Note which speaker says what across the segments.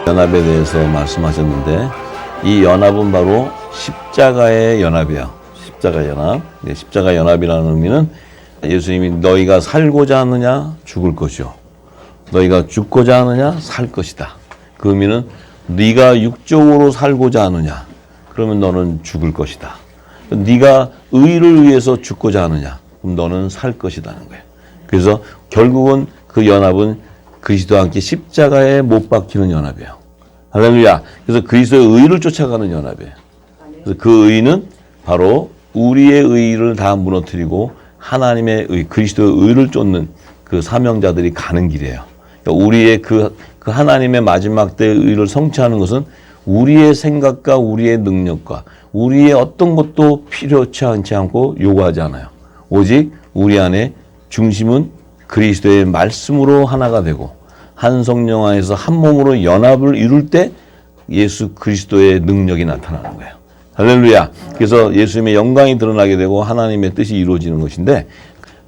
Speaker 1: 연합에 대해서 말씀하셨는데 이 연합은 바로 십자가의 연합이에요. 십자가 연합. 십자가 연합이라는 의미는 예수님이 너희가 살고자 하느냐 죽을 것이요 너희가 죽고자 하느냐 살 것이다. 그 의미는 네가 육적으로 살고자 하느냐 그러면 너는 죽을 것이다. 네가 의를 위해서 죽고자 하느냐 그럼 너는 살 것이라는 거예요. 그래서 결국은 그 연합은 그리스도와 함께 십자가에 못 박히는 연합이에요. 할렐루야. 그래서 그리스도의 의를 쫓아가는 연합이에요. 그래서 그 의는 바로 우리의 의를 다 무너뜨리고 하나님의 의, 그리스도의 의를 쫓는 그 사명자들이 가는 길이에요. 그러니까 우리의 그 하나님의 마지막 때의 의를 성취하는 것은 우리의 생각과 우리의 능력과 우리의 어떤 것도 필요치 않고 요구하지 않아요. 오직 우리 안에 중심은 그리스도의 말씀으로 하나가 되고 한 성령 안에서 한 몸으로 연합을 이룰 때 예수 그리스도의 능력이 나타나는 거예요. 할렐루야. 그래서 예수님의 영광이 드러나게 되고 하나님의 뜻이 이루어지는 것인데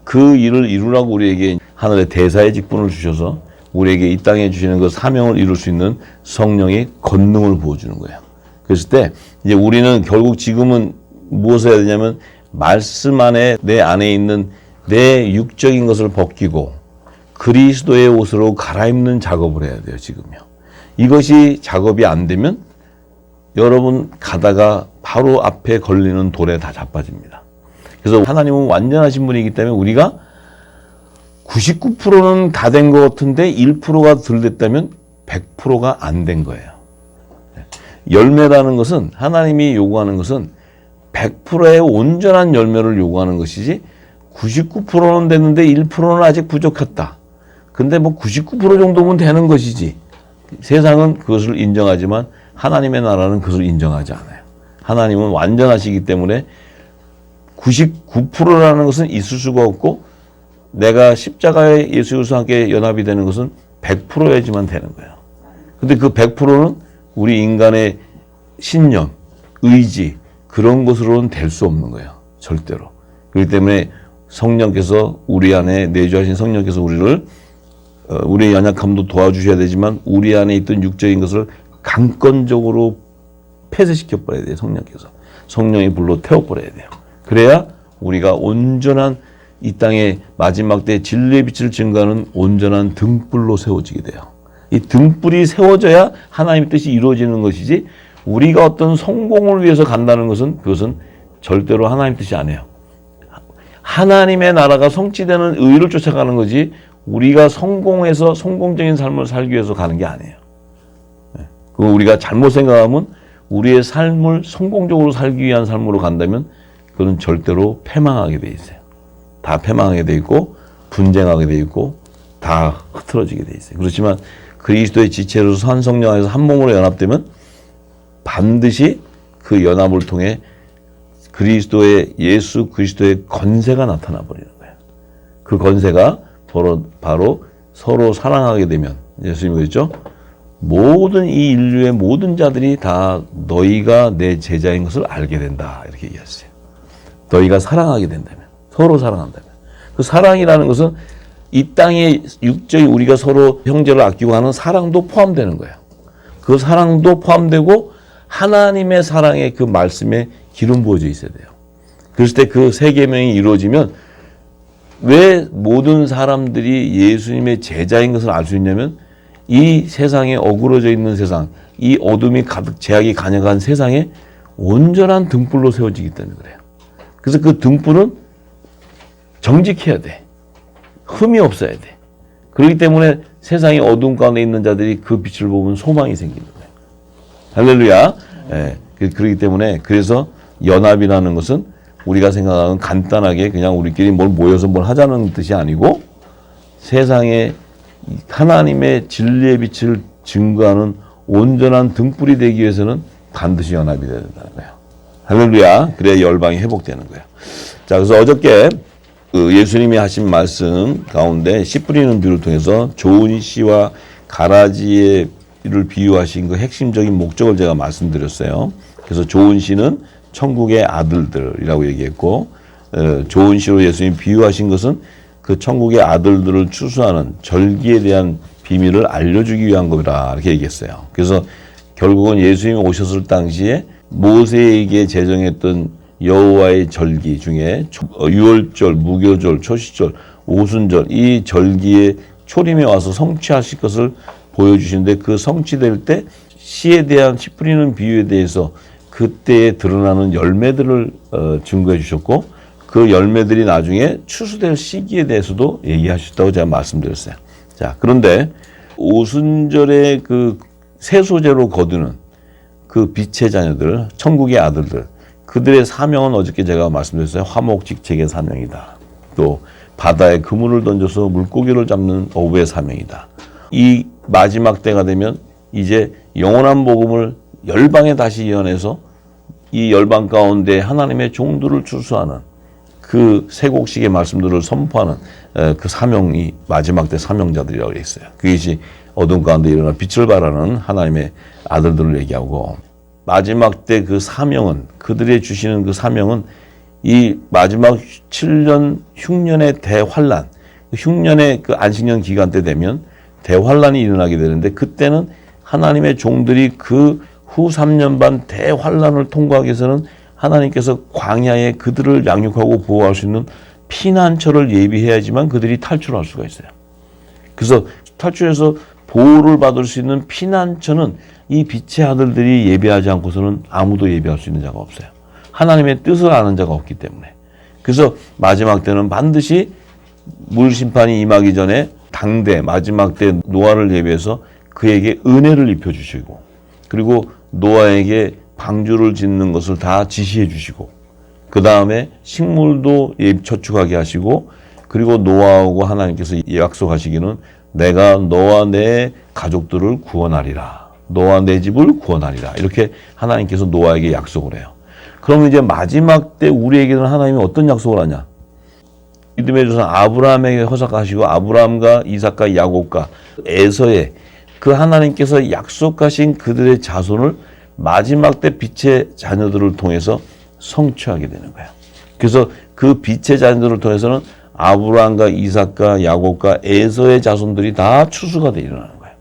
Speaker 1: 그 일을 이루라고 우리에게 하늘의 대사의 직분을 주셔서 우리에게 이 땅에 주시는 그 사명을 이룰 수 있는 성령의 권능을 부어주는 거예요. 그랬을 때 이제 우리는 결국 지금은 무엇을 해야 되냐면 말씀 안에 내 안에 있는 내 육적인 것을 벗기고 그리스도의 옷으로 갈아입는 작업을 해야 돼요. 지금요. 이것이 작업이 안 되면 여러분 가다가 바로 앞에 걸리는 돌에 다 자빠집니다. 그래서 하나님은 완전하신 분이기 때문에 우리가 99%는 다 된 것 같은데 1%가 덜 됐다면 100%가 안 된 거예요. 열매라는 것은 하나님이 요구하는 것은 100%의 온전한 열매를 요구하는 것이지 99%는 됐는데 1%는 아직 부족했다. 근데 뭐 99% 정도면 되는 것이지. 세상은 그것을 인정하지만 하나님의 나라는 그것을 인정하지 않아요. 하나님은 완전하시기 때문에 99%라는 것은 있을 수가 없고 내가 십자가에 예수 그리스도와 함께 연합이 되는 것은 100%야지만 되는 거예요. 근데 그 100%는 우리 인간의 신념, 의지 그런 것으로는 될 수 없는 거예요. 절대로. 그렇기 때문에 성령께서 우리 안에 내주하신 성령께서 우리의 연약함도 도와주셔야 되지만 우리 안에 있던 육적인 것을 강권적으로 폐쇄시켜버려야 돼요. 성령께서. 성령이 불로 태워버려야 돼요. 그래야 우리가 온전한 이 땅의 마지막 때 진리의 빛을 증거하는 온전한 등불로 세워지게 돼요. 이 등불이 세워져야 하나님의 뜻이 이루어지는 것이지 우리가 어떤 성공을 위해서 간다는 것은 그것은 절대로 하나님의 뜻이 아니에요. 하나님의 나라가 성취되는 의를 쫓아가는 거지 우리가 성공해서 성공적인 삶을 살기 위해서 가는 게 아니에요. 그거 우리가 잘못 생각하면 우리의 삶을 성공적으로 살기 위한 삶으로 간다면 그건 절대로 패망하게 돼 있어요. 다 패망하게 돼 있고 분쟁하게 돼 있고 다 흐트러지게 돼 있어요. 그렇지만 그리스도의 지체로서 한 성령 안에서 한 몸으로 연합되면 반드시 그 연합을 통해 그리스도의 예수 그리스도의 권세가 나타나 버리는 거예요. 그 권세가 바로 서로 사랑하게 되면 예수님이 그랬죠. 모든 이 인류의 모든 자들이 다 너희가 내 제자인 것을 알게 된다 이렇게 얘기했어요. 너희가 사랑하게 된다면 서로 사랑한다면 그 사랑이라는 것은 이 땅의 육적인 우리가 서로 형제를 아끼고 하는 사랑도 포함되는 거예요. 그 사랑도 포함되고 하나님의 사랑의 그 말씀에 기름 부어져 있어야 돼요. 그랬을 때 그 세 계명이 이루어지면 왜 모든 사람들이 예수님의 제자인 것을 알 수 있냐면 이 세상에 어그러져 있는 세상, 이 어둠이 가득 제약이 가득한 세상에 온전한 등불로 세워지기 때문에 그래요. 그래서 그 등불은 정직해야 돼. 흠이 없어야 돼. 그렇기 때문에 세상의 어둠 가운데 있는 자들이 그 빛을 보면 소망이 생기는 거예요. 할렐루야. 예. 그렇기 때문에 그래서 연합이라는 것은 우리가 생각하는 간단하게 그냥 우리끼리 뭘 모여서 뭘 하자는 뜻이 아니고 세상에 하나님의 진리의 빛을 증거하는 온전한 등불이 되기 위해서는 반드시 연합이 되어야 된다는 거예요. 할렐루야. 그래야 열방이 회복되는 거예요. 자, 그래서 어저께 그 예수님이 하신 말씀 가운데 씨 뿌리는 비유를 통해서 좋은 씨와 가라지를 비유하신 그 핵심적인 목적을 제가 말씀드렸어요. 그래서 좋은 씨는 천국의 아들들이라고 얘기했고 좋은 씨로 예수님이 비유하신 것은 그 천국의 아들들을 추수하는 절기에 대한 비밀을 알려주기 위한 것이라 이렇게 얘기했어요. 그래서 결국은 예수님이 오셨을 당시에 모세에게 제정했던 여호와의 절기 중에 유월절, 무교절, 초시절, 오순절 이 절기에 초림에 와서 성취하실 것을 보여주시는데 그 성취될 때 씨에 대한 씨 뿌리는 비유에 대해서 그때에 드러나는 열매들을 증거해 주셨고 그 열매들이 나중에 추수될 시기에 대해서도 얘기하셨다고 제가 말씀드렸어요. 자, 그런데 오순절에 그 세소제로 거두는 그 빛의 자녀들, 천국의 아들들, 그들의 사명은 어저께 제가 말씀드렸어요. 화목직책의 사명이다. 또 바다에 그물을 던져서 물고기를 잡는 어부의 사명이다. 이 마지막 때가 되면 이제 영원한 복음을 열방에 다시 이어내서 이 열방 가운데 하나님의 종들을 추수하는 그 세곡식의 말씀들을 선포하는 그 사명이 마지막 때 사명자들이라고 했어요. 그것이 어둠 가운데 일어나 빛을 발하는 하나님의 아들들을 얘기하고 마지막 때 그 사명은 그들의 주시는 그 사명은 이 마지막 7년 흉년의 대환란, 흉년의 그 안식년 기간 때 되면 대환란이 일어나게 되는데 그때는 하나님의 종들이 그 후 3년 반 대환란을 통과하기 위해서는 하나님께서 광야에 그들을 양육하고 보호할 수 있는 피난처를 예비해야지만 그들이 탈출할 수가 있어요. 그래서 탈출해서 보호를 받을 수 있는 피난처는 이 빛의 아들들이 예비하지 않고서는 아무도 예비할 수 있는 자가 없어요. 하나님의 뜻을 아는 자가 없기 때문에. 그래서 마지막 때는 반드시 물심판이 임하기 전에 당대 마지막 때 노아를 예비해서 그에게 은혜를 입혀주시고 그리고 노아에게 방주를 짓는 것을 다 지시해 주시고 그 다음에 식물도 저축하게 하시고 그리고 노아하고 하나님께서 약속하시기는 내가 너와 내 가족들을 구원하리라. 너와 내 집을 구원하리라. 이렇게 하나님께서 노아에게 약속을 해요. 그러면 이제 마지막 때 우리에게는 하나님이 어떤 약속을 하냐? 믿음의 조상 아브라함에게 허락하시고 아브라함과 이삭과 야곱과 에서의 그 하나님께서 약속하신 그들의 자손을 마지막 때 빛의 자녀들을 통해서 성취하게 되는 거예요. 그래서 그 빛의 자녀들을 통해서는 아브라함과 이삭과 야곱과 에서의 자손들이 다 추수가 돼 일어나는 거예요.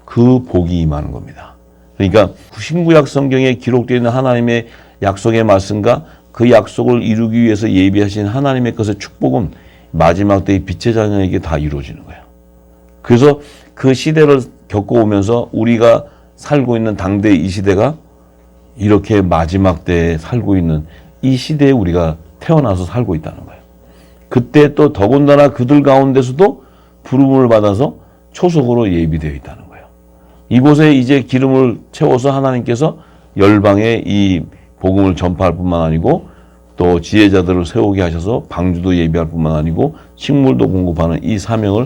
Speaker 1: 그 복이 임하는 겁니다. 그러니까 신구약 성경에 기록되어 있는 하나님의 약속의 말씀과 그 약속을 이루기 위해서 예비하신 하나님의 것의 축복은 마지막 때의 빛의 자녀에게 다 이루어지는 거예요. 그래서 그 시대를 겪어오면서 우리가 살고 있는 당대 이 시대가 이렇게 마지막 때에 살고 있는 이 시대에 우리가 태어나서 살고 있다는 거예요. 그때 또 더군다나 그들 가운데서도 부름을 받아서 초속으로 예비되어 있다는 거예요. 이곳에 이제 기름을 채워서 하나님께서 열방에 이 복음을 전파할 뿐만 아니고 또 지혜자들을 세우게 하셔서 방주도 예비할 뿐만 아니고 식물도 공급하는 이 사명을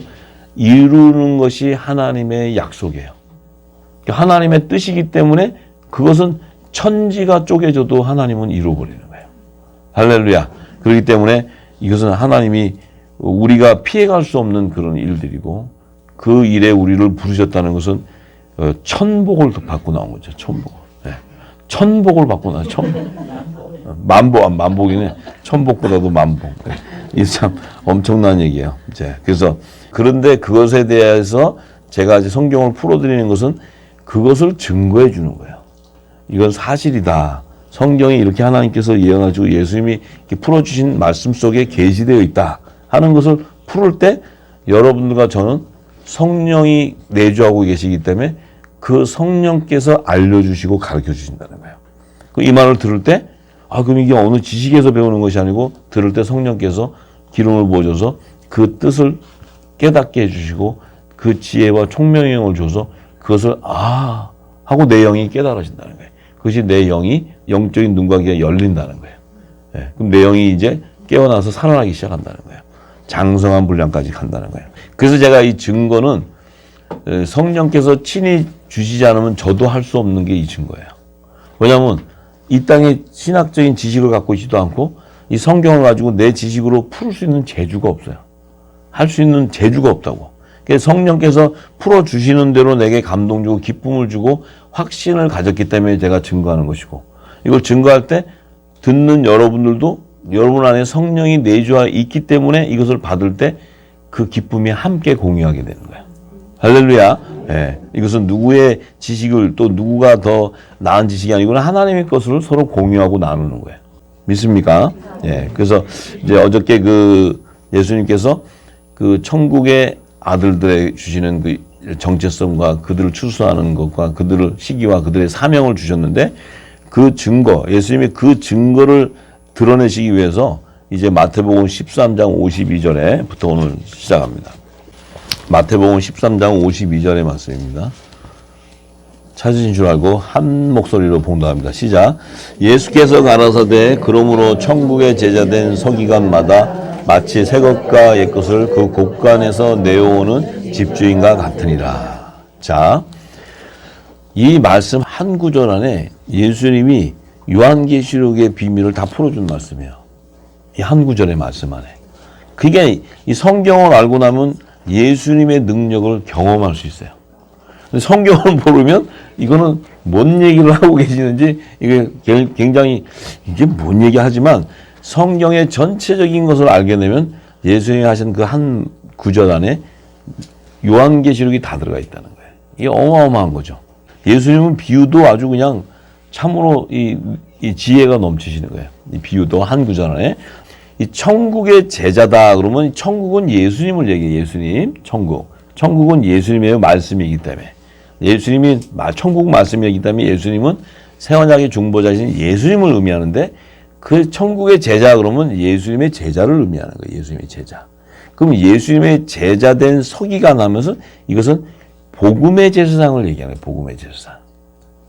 Speaker 1: 이루는 것이 하나님의 약속이에요. 하나님의 뜻이기 때문에 그것은 천지가 쪼개져도 하나님은 이루어버리는 거예요. 할렐루야. 그렇기 때문에 이것은 하나님이 우리가 피해갈 수 없는 그런 일들이고 그 일에 우리를 부르셨다는 것은 천복을 받고 나온 거죠. 천복. 네. 천복을 받고 나온 천복. 만복이네. 천복보다도 만복. 네. 이 참 엄청난 얘기예요. 이제 그래서 그런데 그것에 대해서 제가 이제 성경을 풀어드리는 것은 그것을 증거해 주는 거예요. 이건 사실이다. 성경이 이렇게 하나님께서 예언하시고 예수님이 이렇게 풀어주신 말씀 속에 계시되어 있다 하는 것을 풀을 때 여러분들과 저는 성령이 내주하고 계시기 때문에 그 성령께서 알려주시고 가르쳐 주신다는 거예요. 이 말을 들을 때 그럼 이게 어느 지식에서 배우는 것이 아니고 들을 때 성령께서 기름을 부어줘서 그 뜻을 깨닫게 해주시고 그 지혜와 총명형을 줘서 그것을 하고 내 영이 깨달아진다는 거예요. 그것이 내 영이 영적인 눈과 귀가 열린다는 거예요. 네. 그럼 내 영이 이제 깨어나서 살아나기 시작한다는 거예요. 장성한 분량까지 간다는 거예요. 그래서 제가 이 증거는 성령께서 친히 주시지 않으면 저도 할 수 없는 게 이 증거예요. 왜냐하면 이 땅에 신학적인 지식을 갖고 있지도 않고 이 성경을 가지고 내 지식으로 풀 수 있는 재주가 없어요. 할 수 있는 재주가 없다고. 그래서 성령께서 풀어주시는 대로 내게 감동 주고 기쁨을 주고 확신을 가졌기 때문에 제가 증거하는 것이고 이걸 증거할 때 듣는 여러분들도 여러분 안에 성령이 내주하 있기 때문에 이것을 받을 때 그 기쁨이 함께 공유하게 되는 거예요. 할렐루야. 예. 이것은 누구의 지식을 또 누구가 더 나은 지식이 아니구나. 하나님의 것을 서로 공유하고 나누는 거예요. 믿습니까? 예. 그래서 이제 어저께 그 예수님께서 그 천국의 아들들에 주시는 그 정체성과 그들을 추수하는 것과 그들을 시기와 그들의 사명을 주셨는데 그 증거, 예수님이 그 증거를 드러내시기 위해서 이제 마태복음 13장 52절에부터 오늘 시작합니다. 마태복음 13장 52절의 말씀입니다. 찾으신 줄 알고 한 목소리로 봉독합니다. 시작. 예수께서 가라사대 그러므로 천국의 제자된 서기관마다 마치 새것과 옛것을 그 곳간에서 내어오는 집주인과 같으니라. 자, 이 말씀 한 구절 안에 예수님이 요한계시록의 비밀을 다 풀어준 말씀이에요. 이 한 구절의 말씀 안에. 그게 이 성경을 알고 나면 예수님의 능력을 경험할 수 있어요. 성경을 모르면 이거는 뭔 얘기를 하고 계시는지 이게 굉장히 이게 뭔 얘기 하지만 성경의 전체적인 것을 알게 되면 예수님이 하신 그 한 구절 안에 요한계시록이 다 들어가 있다는 거예요. 이게 어마어마한 거죠. 예수님은 비유도 아주 그냥 참으로 이 지혜가 넘치시는 거예요. 이 비유도 한 구절 안에 이 천국의 제자다 그러면 천국은 예수님을 얘기해요. 예수님, 천국. 천국은 예수님의 말씀이기 때문에 예수님이 천국 말씀이기 때문에 예수님은 새언약의 중보자이신 예수님을 의미하는데 그 천국의 제자 그러면 예수님의 제자를 의미하는 거예요. 예수님의 제자. 그럼 예수님의 제자된 서기관 하면서 이것은 복음의 제사장을 얘기하는 거예요. 복음의 제사장.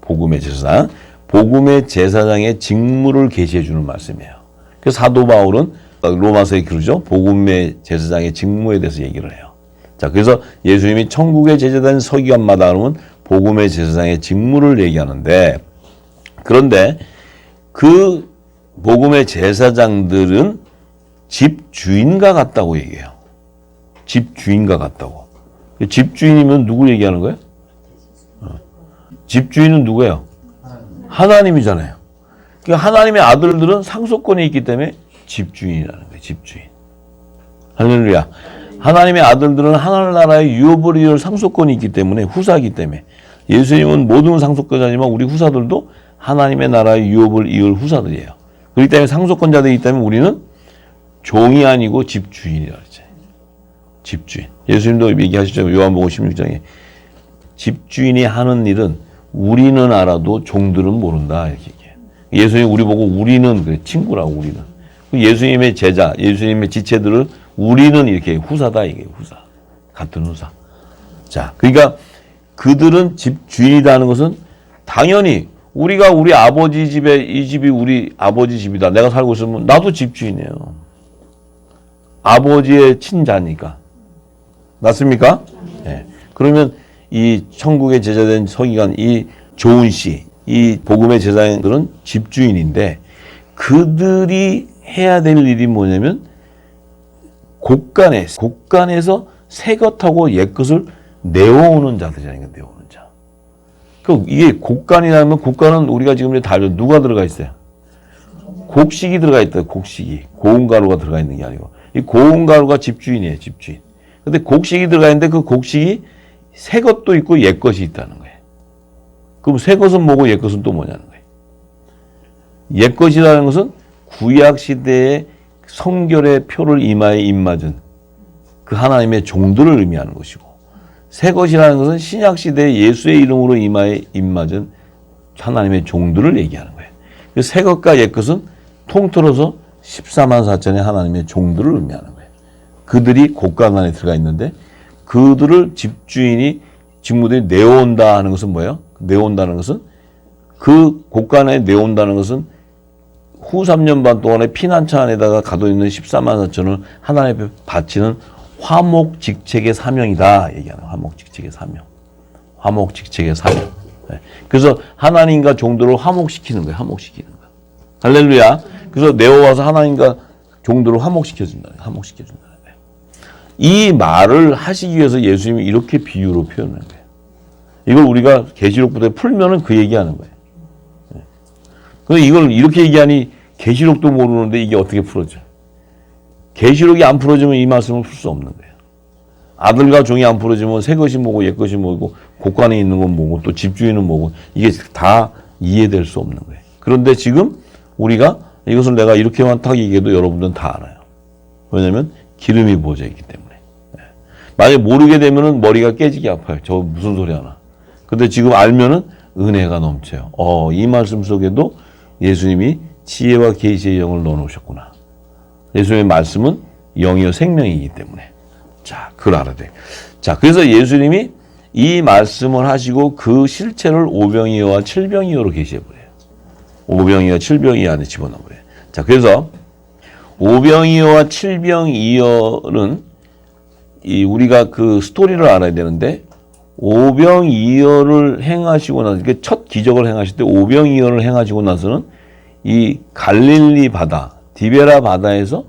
Speaker 1: 복음의 제사장. 복음의 제사장의 직무를 계시해 주는 말씀이에요. 그래서 사도 바울은 로마서에 그러죠. 복음의 제사장의 직무에 대해서 얘기를 해요. 자, 그래서 예수님이 천국의 제자된 서기관마다 그러면 복음의 제사장의 직무를 얘기하는데 그런데 그 복음의 제사장들은 집주인과 같다고 얘기해요. 집주인과 같다고. 집주인이면 누굴 얘기하는 거예요? 집주인은 누구예요? 하나님이잖아요. 그러니까 하나님의 아들들은 상속권이 있기 때문에 집주인이라는 거예요. 집주인. 할렐루야. 하나님의 아들들은 하늘나라의 유업을 이을 상속권이 있기 때문에 후사이기 때문에 예수님은 모든 상속권자지만 우리 후사들도 하나님의 나라의 유업을 이을 후사들이에요. 그렇기 때문에 상속권자들이기 때문에 우리는 종이 아니고 집주인이라고 했죠. 집주인. 예수님도 얘기하시죠. 요한복음 16장에 집주인이 하는 일은 우리는 알아도 종들은 모른다 이렇게 얘기해요. 예수님이 우리 보고 우리는 그래, 친구라고 우리는. 예수님의 제자, 예수님의 지체들을 우리는 이렇게 후사다 이게 후사. 같은 후사. 자, 그러니까 그들은 집주인이라는 것은 당연히 우리가 우리 아버지 집에 이 집이 우리 아버지 집이다. 내가 살고 있으면 나도 집주인이에요. 아버지의 친자니까. 맞습니까? 네. 그러면 이 천국의 제자된 서기관 이 조은 씨, 이 복음의 제자들은 집주인인데 그들이 해야 될 일이 뭐냐면 곳간에서 새 것하고 옛 것을 내어오는 자들이라는 거예요. 내어오는 자. 그 이게 곳간이라면 곳간은 우리가 지금 다 알죠. 누가 들어가 있어요? 곡식이 들어가 있다. 곡식이 고운가루가 들어가 있는 게 아니고 이 고운가루가 집주인이에요. 집주인. 근데 곡식이 들어가 있는데 그 곡식이 새 것도 있고 옛 것이 있다는 거예요. 그럼 새 것은 뭐고 옛 것은 또 뭐냐는 거예요. 옛 것이라는 것은 구약 시대의 성결의 표를 이마에 입맞은 그 하나님의 종들을 의미하는 것이고 새 것이라는 것은 신약 시대의 예수의 이름으로 이마에 입맞은 하나님의 종들을 얘기하는 거예요. 새 것과 옛 것은 통틀어서 14만 4천의 하나님의 종들을 의미하는 거예요. 그들이 곳간 안에 들어가 있는데 그들을 집주인이 직무들이 내어온다 하는 것은 뭐예요? 내어온다는 것은 그 곳간에 내어온다는 것은 후 3년 반 동안에 피난처 안에다가 가둬있는 14만 4천을 하나님 앞에 바치는 화목직책의 사명이다 얘기하는 거예요. 화목직책의 사명. 화목직책의 사명. 네. 그래서 하나님과 종들을 화목시키는 거예요. 화목시키는 거예요. 할렐루야. 그래서 내어와서 하나님과 종들을 화목시켜준다. 화목시켜준다는 거예요. 이 말을 하시기 위해서 예수님이 이렇게 비유로 표현한 거예요. 이걸 우리가 계시록부터 풀면은 그 얘기하는 거예요. 네. 그래서 이걸 이렇게 얘기하니 계시록도 모르는데 이게 어떻게 풀어져? 계시록이 안 풀어지면 이 말씀을 풀 수 없는 거예요. 아들과 종이 안 풀어지면 새 것이 뭐고 옛 것이 뭐고 곳간에 있는 건 뭐고 또 집주인은 뭐고 이게 다 이해될 수 없는 거예요. 그런데 지금 우리가 이것을 내가 이렇게만 딱 얘기해도 여러분들은 다 알아요. 왜냐하면 기름이 부어져 있기 때문에. 만약에 모르게 되면은 머리가 깨지게 아파요. 저 무슨 소리 하나. 근데 지금 알면은 은혜가 넘쳐요. 이 말씀 속에도 예수님이 지혜와 계시의 영을 넣어놓으셨구나. 예수님의 말씀은 영이요 생명이기 때문에. 자, 그걸 알아야 돼. 자, 그래서 예수님이 이 말씀을 하시고 그 실체를 오병이어와 칠병이어로 계시해버려요. 오병이어, 칠병이어 안에 집어넣어버려요. 자, 그래서 오병이어와 칠병이어는 우리가 그 스토리를 알아야 되는데 오병이어를 행하시고 나서 첫 기적을 행하실 때 오병이어를 행하시고 나서는 이 갈릴리 바다, 디베라 바다에서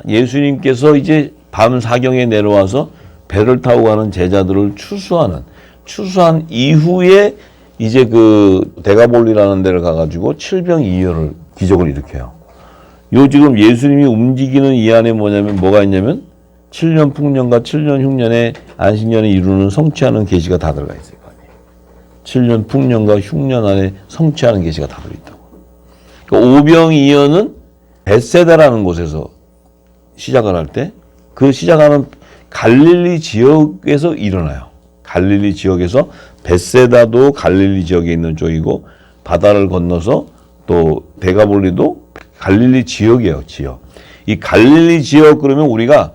Speaker 1: 예수님께서 이제 밤 사경에 내려와서 배를 타고 가는 제자들을 추수한 이후에 이제 그 대가볼리라는 데를 가가지고 칠병이어를 기적을 일으켜요. 요 지금 예수님이 움직이는 이 안에 뭐가 있냐면 7년 풍년과 7년 흉년에 안식년에 이루는 성취하는 계시가 다 들어가 있어요. 7년 풍년과 흉년 안에 성취하는 계시가 다 들어있다고. 그러니까 오병이어는 벳세다라는 곳에서 시작을 할 때 그 시작하는 갈릴리 지역에서 일어나요. 갈릴리 지역에서 벳세다도 갈릴리 지역에 있는 쪽이고 바다를 건너서 또 데가볼리도 갈릴리 지역이에요. 지역. 이 갈릴리 지역 그러면 우리가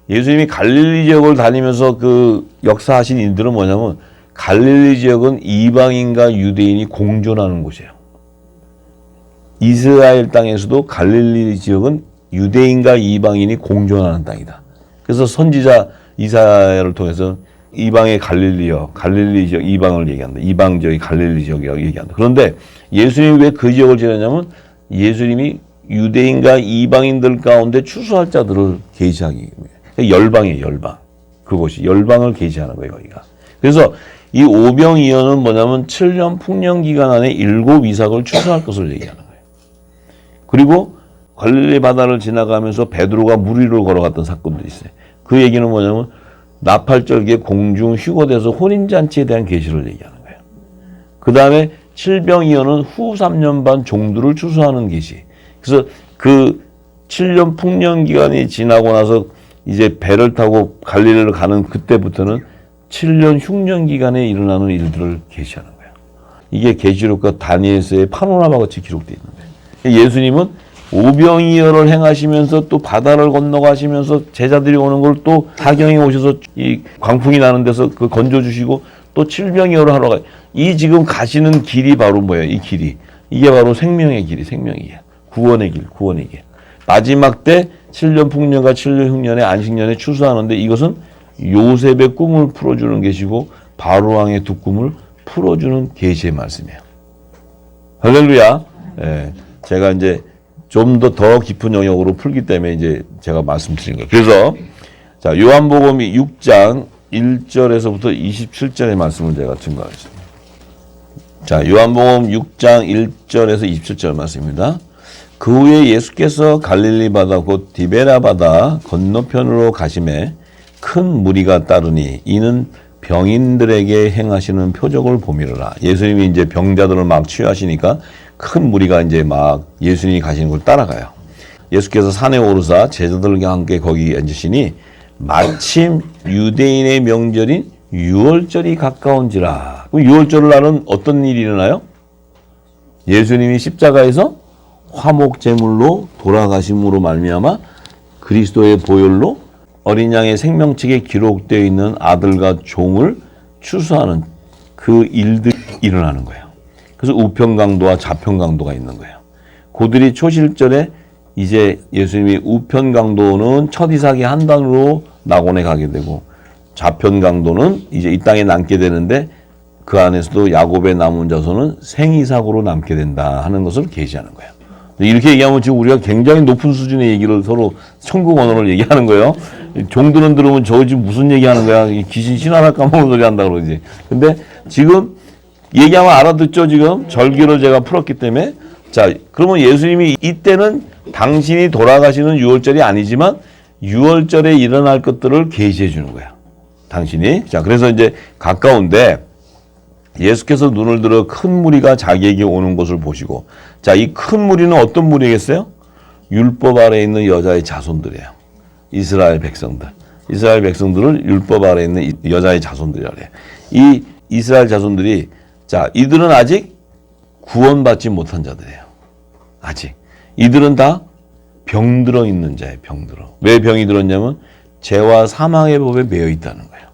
Speaker 1: 예수님이 갈릴리 지역을 다니면서 그 역사하신 일들은 뭐냐면 갈릴리 지역은 이방인과 유대인이 공존하는 곳이에요. 이스라엘 땅에서도 갈릴리 지역은 유대인과 이방인이 공존하는 땅이다. 그래서 선지자 이사야를 통해서 이방의 갈릴리 지역, 이방을 얘기한다. 이방 지역이 갈릴리 지역이라고 얘기한다. 그런데 예수님이 왜 그 지역을 지내냐면 예수님이 유대인과 이방인들 가운데 추수할 자들을 계시하기 위해. 열방이에요, 열방. 그곳이 열방을 계시하는 거예요, 거기가. 그래서 이 오병이어는 뭐냐면 7년 풍년 기간 안에 7 이삭을 추수할 것을 얘기하는 거예요. 그리고 갈릴리 바다를 지나가면서 베드로가 물 위로 걸어갔던 사건도 있어요. 그 얘기는 뭐냐면 나팔절기에 공중 휴거돼서 혼인잔치에 대한 계시를 얘기하는 거예요. 그 다음에 칠병이어는 후 3년 반 종들을 추수하는 계시. 그래서 그 7년 풍년 기간이 지나고 나서 이제 배를 타고 갈릴리를 가는 그때부터는 7년 흉년 기간에 일어나는 일들을 계시하는 거예요. 이게 계시록과 다니엘서의 파노라마 같이 기록되어 있는데 예수님은 오병이어를 행하시면서 또 바다를 건너가시면서 제자들이 오는 걸 또 사경에 오셔서 이 광풍이 나는 데서 그 건져주시고 또 칠병이어를 하러 가요. 이 지금 가시는 길이 바로 뭐예요? 이 길이. 이게 바로 생명의 길이, 생명의 길. 구원의 길, 구원의 길. 마지막 때 7년 풍년과 7년 흉년에 안식년에 추수하는데 이것은 요셉의 꿈을 풀어주는 계시고 바로왕의 두 꿈을 풀어주는 계시의 말씀이에요. 할렐루야. 예, 제가 이제 좀 더 깊은 영역으로 풀기 때문에 이제 제가 말씀드린 거예요. 그래서 자 요한복음 6장 1절에서부터 27절의 말씀을 제가 증거하겠습니다. 자 요한복음 6장 1절에서 27절 말씀입니다. 그 후에 예수께서 갈릴리 바다 곧 디베라 바다 건너편으로 가심에 큰 무리가 따르니 이는 병인들에게 행하시는 표적을 보미르라. 예수님이 이제 병자들을 막 치유하시니까 큰 무리가 이제 막 예수님이 가시는 걸 따라가요. 예수께서 산에 오르사 제자들과 함께 거기 앉으시니 마침 유대인의 명절인 유월절이 가까운지라. 유월절 날은 어떤 일이 일어나요? 예수님이 십자가에서 화목제물로 돌아가심으로 말미암아 그리스도의 보혈로 어린 양의 생명책에 기록되어 있는 아들과 종을 추수하는 그 일들이 일어나는 거예요. 그래서 우편강도와 좌편강도가 있는 거예요. 그들이 초실절에 이제 예수님이 우편강도는 첫 이삭의 한 단으로 낙원에 가게 되고 좌편강도는 이제 이 땅에 남게 되는데 그 안에서도 야곱의 남은 자손은 생이삭으로 남게 된다 하는 것을 계시하는 거예요. 이렇게 얘기하면 지금 우리가 굉장히 높은 수준의 얘기를 서로 천국 언어를 얘기하는 거예요. 종들은 들으면 저 지금 무슨 얘기하는 거야? 귀신 신화나 까먹은 소리 한다 그러지. 근데 지금 얘기하면 알아듣죠, 지금? 절기를 제가 풀었기 때문에. 자, 그러면 예수님이 이때는 당신이 돌아가시는 유월절이 아니지만 유월절에 일어날 것들을 계시해 주는 거야. 당신이. 자, 그래서 이제 가까운데 예수께서 눈을 들어 큰 무리가 자기에게 오는 것을 보시고, 자, 이 큰 무리는 어떤 무리겠어요? 율법 아래에 있는 여자의 자손들이에요. 이스라엘 백성들. 이스라엘 백성들을 율법 아래에 있는 여자의 자손들이라고 해요. 이 이스라엘 자손들이, 자, 이들은 아직 구원받지 못한 자들이에요. 아직. 이들은 다 병들어 있는 자예요. 병들어. 왜 병이 들었냐면 죄와 사망의 법에 매여 있다는 거예요.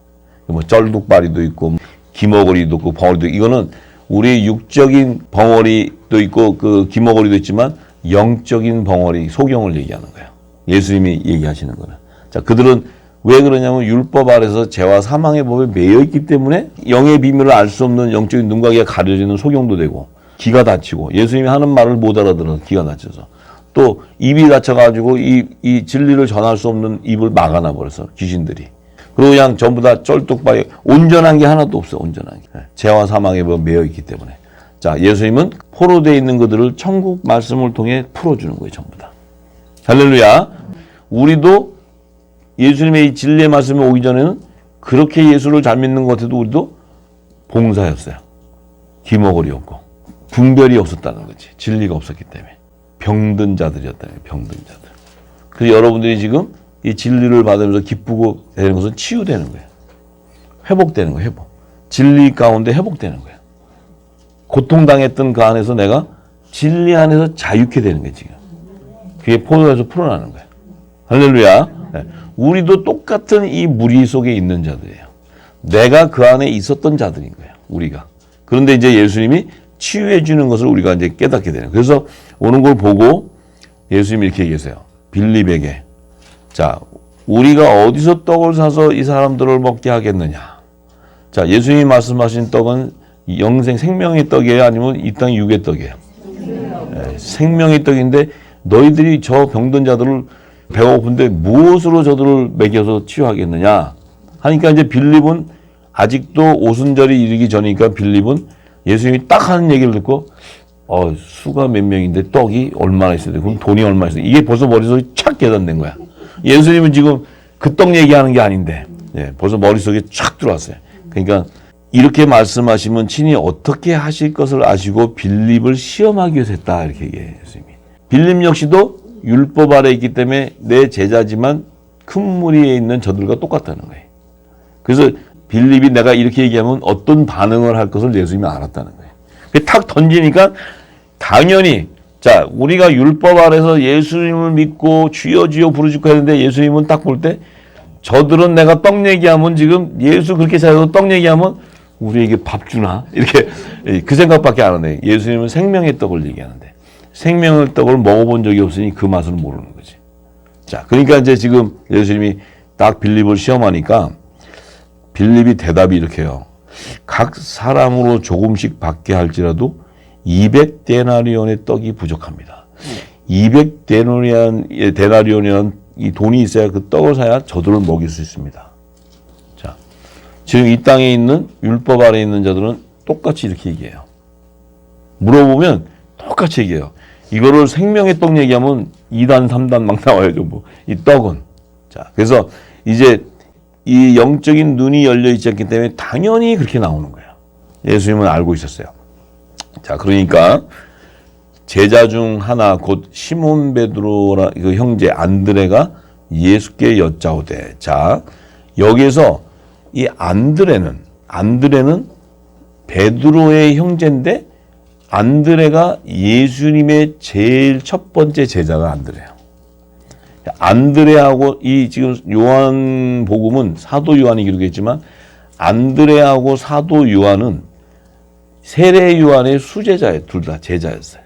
Speaker 1: 뭐 쩔뚝발이도 있고 기머거리도 있고 벙어리도 있고, 이거는 우리 육적인 벙어리도 있고 그 기머거리도 있지만 영적인 벙어리, 소경을 얘기하는 거예요. 예수님이 얘기하시는 거는. 자, 그들은 왜 그러냐면 율법 아래서 죄와 사망의 법에 매여 있기 때문에 영의 비밀을 알 수 없는 영적인 눈과 귀가 가려지는 소경도 되고, 귀가 다치고, 예수님이 하는 말을 못 알아들어서 귀가 다쳐서, 또 입이 다쳐가지고 이 진리를 전할 수 없는 입을 막아놔 버려서 귀신들이. 그리고 그냥 전부 다 쩔뚝박이, 온전한 게 하나도 없어. 온전한 게. 죄와 사망에 매여 있기 때문에. 자, 예수님은 포로되어 있는 그들을 천국 말씀을 통해 풀어주는 거예요. 전부 다. 할렐루야. 우리도 예수님의 이 진리의 말씀이 오기 전에는 그렇게 예수를 잘 믿는 것 같아도 우리도 봉사였어요. 기머거리였고 분별이 없었다는 거지. 진리가 없었기 때문에. 병든 자들이었다는 거예요. 병든 자들. 그래서 여러분들이 지금 이 진리를 받으면서 기쁘고 되는 것은 치유되는 거예요. 회복되는 거예요. 회복. 진리 가운데 회복되는 거예요. 고통당했던 그 안에서 내가 진리 안에서 자유케 되는 거예요. 지금. 그게 포도에서 풀어나는 거예요. 할렐루야. 네. 우리도 똑같은 이 무리 속에 있는 자들이에요. 내가 그 안에 있었던 자들인 거예요. 우리가. 그런데 이제 예수님이 치유해 주는 것을 우리가 이제 깨닫게 되는 거예요. 그래서 오는 걸 보고 예수님이 이렇게 얘기하세요. 빌립에게. 자, 우리가 어디서 떡을 사서 이 사람들을 먹게 하겠느냐. 자, 예수님이 말씀하신 떡은 영생 생명의 떡이에요? 아니면 이 땅 육의 떡이에요? 네, 생명의 떡인데 너희들이 저 병든 자들을 배가 고픈데 무엇으로 저들을 먹여서 치유하겠느냐 하니까 이제 빌립은 아직도 오순절이 이르기 전이니까 빌립은 예수님이 딱 하는 얘기를 듣고 수가 몇 명인데 떡이 얼마나 있어야 돼? 그럼 돈이 얼마나 있어야 돼? 이게 벌써 머릿속에 착 계산된 거야. 예수님은 지금 그 떡 얘기하는 게 아닌데 벌써 머릿속에 착 들어왔어요. 그러니까 이렇게 말씀하시면 친히 어떻게 하실 것을 아시고 빌립을 시험하기 위해서 했다 이렇게 얘기해요. 예수님이. 빌립 역시도 율법 아래 있기 때문에 내 제자지만 큰 무리에 있는 저들과 똑같다는 거예요. 그래서 빌립이 내가 이렇게 얘기하면 어떤 반응을 할 것을 예수님이 알았다는 거예요. 탁 던지니까 당연히 자 우리가 율법 아래서 예수님을 믿고 주여 주여 부르짖고 했는데 예수님은 딱 볼 때 저들은 내가 떡 얘기하면 지금 예수 그렇게 잘해서 떡 얘기하면 우리에게 밥 주나? 이렇게 그 생각밖에 안 하네. 예수님은 생명의 떡을 얘기하는데 생명의 떡을 먹어본 적이 없으니 그 맛을 모르는 거지. 자, 그러니까 이제 지금 예수님이 딱 빌립을 시험하니까 빌립이 대답이 이렇게 해요. 각 사람으로 조금씩 받게 할지라도 200데나리온의 떡이 부족합니다. 200데나리온이라는 이 돈이 있어야 그 떡을 사야 저들을 먹일 수 있습니다. 자, 지금 이 땅에 있는 율법 아래에 있는 자들은 똑같이 이렇게 얘기해요. 물어보면 똑같이 얘기해요. 이거를 생명의 떡 얘기하면 2단, 3단 막 나와요, 전부. 이 떡은. 자, 그래서 이제 이 영적인 눈이 열려 있지 않기 때문에 당연히 그렇게 나오는 거예요. 예수님은 알고 있었어요. 자, 그러니까 제자 중 하나 곧 시몬 베드로라 그 형제 안드레가 예수께 여짜오되. 자, 여기에서 이 안드레는 베드로의 형제인데 안드레가 예수님의 제일 첫 번째 제자가 안드레예요. 안드레하고 이 지금 요한복음은 사도 요한이 기록했지만 안드레하고 사도 요한은 세례 요한의 수제자예요. 둘 다 제자였어요.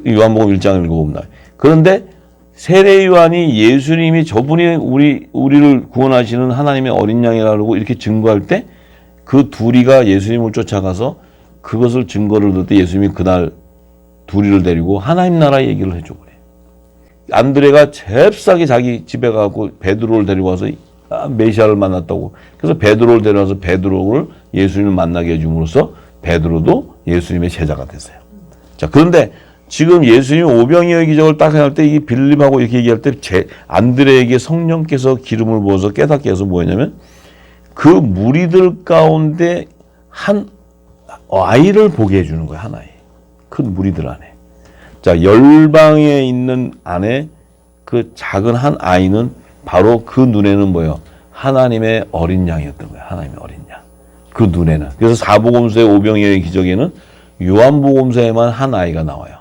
Speaker 1: 요한복음 1장을 읽어보면 나와요. 그런데 세례 요한이 예수님이 저분이 우리를 구원하시는 하나님의 어린 양이라고 이렇게 증거할 때 그 둘이가 예수님을 쫓아가서 그것을 증거를 들 때 예수님이 그날 둘이를 데리고 하나님 나라 얘기를 해줘 그래. 안드레가 잽싸게 자기 집에 가고 베드로를 데리고 와서 메시아를 만났다고. 그래서 베드로를 데려와서 베드로를 예수님을 만나게 해줌으로써 베드로도 예수님의 제자가 됐어요. 자, 그런데 지금 예수님이 오병이어 기적을 딱 할 때 이 빌립하고 이렇게 얘기할 때 안드레에게 성령께서 기름을 부어서 깨닫게 해서 뭐였냐면 그 무리들 가운데 한 아이를 보게 해주는 거예요. 한 아이. 그 무리들 안에. 자, 열방에 있는 안에 그 작은 한 아이는 바로 그 눈에는 뭐예요? 하나님의 어린 양이었던 거예요. 하나님의 어린 양. 그 눈에는. 그래서 사복음서의 오병이어의 기적에는 요한복음서에만 한 아이가 나와요.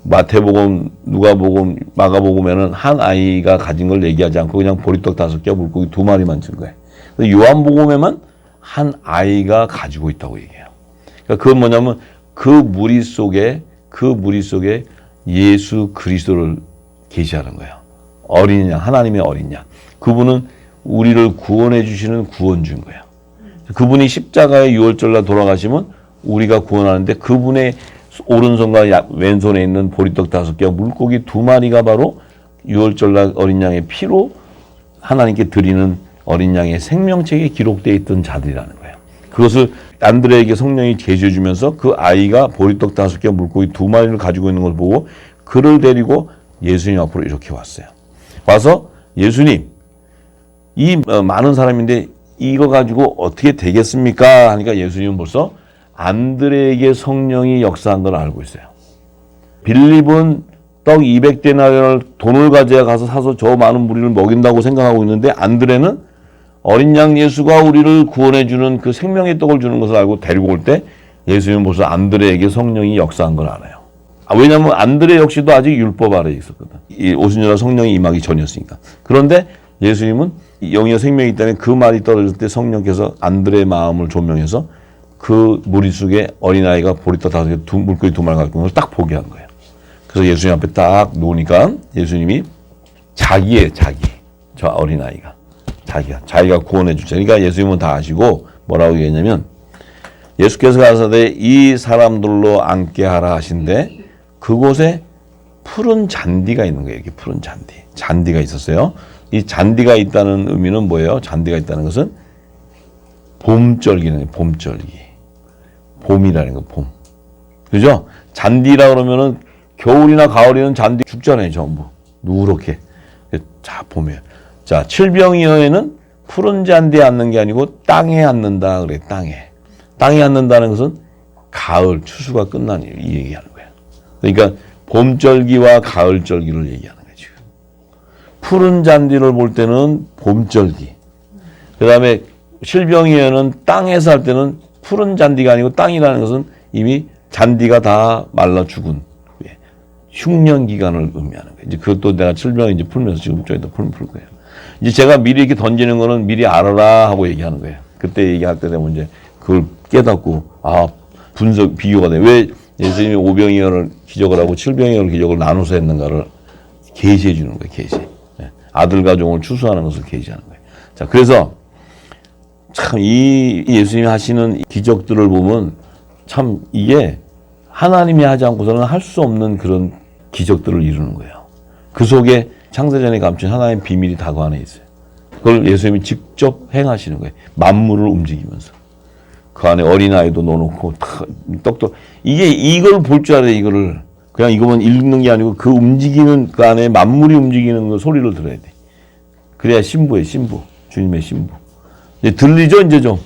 Speaker 1: 마태복음, 누가복음, 마가복음에는 한 아이가 가진 걸 얘기하지 않고 그냥 보리떡 5개, 물고기 2마리만 준 거예요. 요한복음에만 한 아이가 가지고 있다고 얘기해요. 그러니까 그건 뭐냐면 그 무리 속에 예수 그리스도를 계시하는 거예요. 어린 양, 하나님의 어린 양. 그분은 우리를 구원해 주시는 구원주인 거예요. 그분이 십자가의 유월절날 돌아가시면 우리가 구원하는데 그분의 오른손과 왼손에 있는 보리떡 5개와 물고기 2마리가 바로 유월절날 어린 양의 피로 하나님께 드리는 어린 양의 생명책에 기록되어 있던 자들이라는 거예요. 그것을 안드레에게 성령이 계시해 주면서 그 아이가 보리떡 5개와 물고기 2마리를 가지고 있는 걸 보고 그를 데리고 예수님 앞으로 이렇게 왔어요. 와서 예수님, 이 많은 사람인데 이거 가지고 어떻게 되겠습니까? 하니까 예수님은 벌써 안드레에게 성령이 역사한 걸 알고 있어요. 빌립은 떡 200데나리온을 돈을 가져야 가서 사서 저 많은 무리를 먹인다고 생각하고 있는데 안드레는 어린 양 예수가 우리를 구원해주는 그 생명의 떡을 주는 것을 알고 데리고 올 때 예수님은 벌써 안드레에게 성령이 역사한 걸 알아요. 왜냐하면 안드레 역시도 아직 율법 아래에 있었거든. 이 오순절날 성령이 임하기 전이었으니까. 그런데 예수님은 영이와 생명이기 때문에 그 말이 떨어질 때 성령께서 안드레의 마음을 조명해서 그 무리 속에 어린아이가 보리떡 5개, 물고기 2마리 갖고 있는 걸 딱 보게 한 거예요. 그래서 예수님 앞에 딱 놓으니까 예수님이 저 어린아이가 자기가 구원해 주죠. 그러니까 예수님은 다 아시고 뭐라고 얘기했냐면 예수께서 가사대 이 사람들로 앉게 하라 하신데 그곳에 푸른 잔디가 있는 거예요. 이게 푸른 잔디가 있었어요. 이 잔디가 있다는 의미는 뭐예요? 잔디가 있다는 것은 봄절기는 거예요. 봄이라는 거, 봄. 그죠? 잔디라 그러면은 겨울이나 가을이는 잔디 죽잖아요, 전부. 누렇게. 자, 봄이에요. 자, 칠병이어에는 푸른 잔디에 앉는 게 아니고 땅에 앉는다 그래, 땅에. 땅에 앉는다는 것은 가을, 추수가 끝난 일, 이 얘기하는 거예요. 그러니까 봄절기와 가을절기를 얘기하는 거죠. 푸른 잔디를 볼 때는 봄절기. 그 다음에 실병이어는 땅에서 할 때는 푸른 잔디가 아니고 땅이라는 것은 이미 잔디가 다 말라 죽은 흉년 기간을 의미하는 거예요. 이제 그것도 내가 칠병 이제 풀면서 지금 저희도 풀 거예요. 이제 제가 미리 이렇게 던지는 거는 미리 알아라 하고 얘기하는 거예요. 그때 얘기할 때 되면 이제 그걸 깨닫고 비교가 돼. 왜 예수님이 오병이어를 기적을 하고 칠병이어를 기적을 나눠서 했는가를 계시해 주는 거예요. 계시. 아들과 종을 추수하는 것을 계시하는 거예요. 자, 그래서 참 이 예수님이 하시는 기적들을 보면 참 이게 하나님이 하지 않고서는 할 수 없는 그런 기적들을 이루는 거예요. 그 속에 창세전에 감춘 하나님의 비밀이 다 그 안에 있어요. 그걸 예수님이 직접 행하시는 거예요. 만물을 움직이면서. 그 안에 어린아이도 넣어놓고 떡도 이걸 볼 줄 알아요. 이거를 그냥 이거만 읽는 게 아니고 그 움직이는 그 안에 만물이 움직이는 그 소리를 들어야 돼. 그래야 신부예요. 신부. 주님의 신부. 이제 들리죠, 이제 좀.